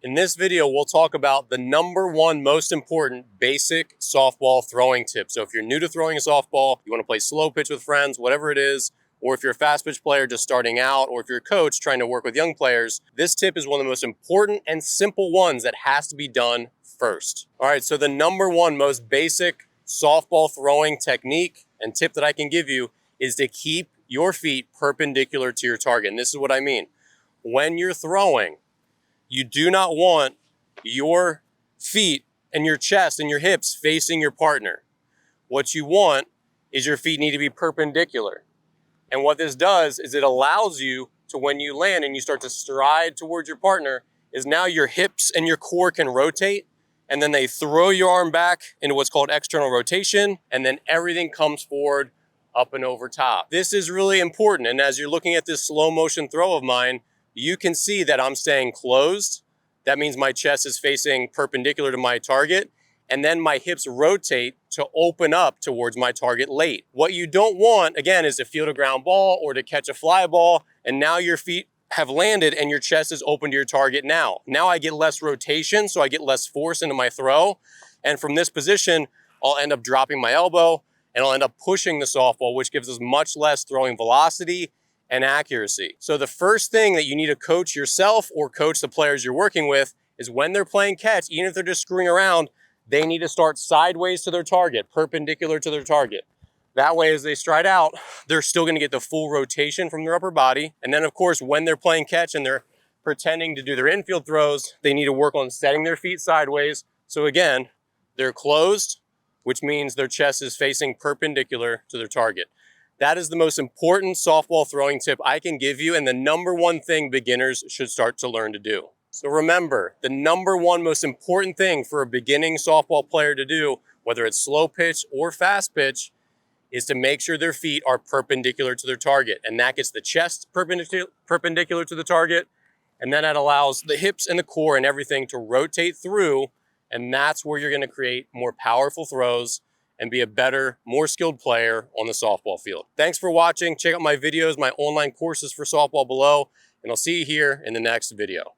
In this video, we'll talk about the #1 most important basic softball throwing tip. So if you're new to throwing a softball, you want to play slow pitch with friends, whatever it is, or if you're a fast pitch player just starting out, or if you're a coach trying to work with young players, this tip is one of the most important and simple ones that has to be done first. All right, so the #1 most basic softball throwing technique and tip that I can give you is to keep your feet perpendicular to your target. And this is what I mean. When you're throwing, you do not want your feet and your chest and your hips facing your partner. What you want is your feet need to be perpendicular. And what this does is it allows you to, when you land and you start to stride towards your partner, is now your hips and your core can rotate, and then they throw your arm back into what's called external rotation, and then everything comes forward up and over top. This is really important. And as you're looking at this slow motion throw of mine, you can see that I'm staying closed. That means my chest is facing perpendicular to my target. And then my hips rotate to open up towards my target late. What you don't want, again, is to field a ground ball or to catch a fly ball, and now your feet have landed and your chest is open to your target now. Now I get less rotation, so I get less force into my throw. And from this position, I'll end up dropping my elbow and I'll end up pushing the softball, which gives us much less throwing velocity and accuracy. So the first thing that you need to coach yourself or coach the players you're working with is when they're playing catch, even if they're just screwing around, they need to start sideways to their target, perpendicular to their target. That way, as they stride out, they're still gonna get the full rotation from their upper body. And then of course, when they're playing catch and they're pretending to do their infield throws, they need to work on setting their feet sideways. So again, they're closed, which means their chest is facing perpendicular to their target. That is the most important softball throwing tip I can give you, and the #1 thing beginners should start to learn to do. So remember, the #1 most important thing for a beginning softball player to do, whether it's slow pitch or fast pitch, is to make sure their feet are perpendicular to their target. And that gets the chest perpendicular to the target, and then that allows the hips and the core and everything to rotate through, and that's where you're gonna create more powerful throws and be a better, more skilled player on the softball field. Thanks for watching. Check out my videos, my online courses for softball below, and I'll see you here in the next video.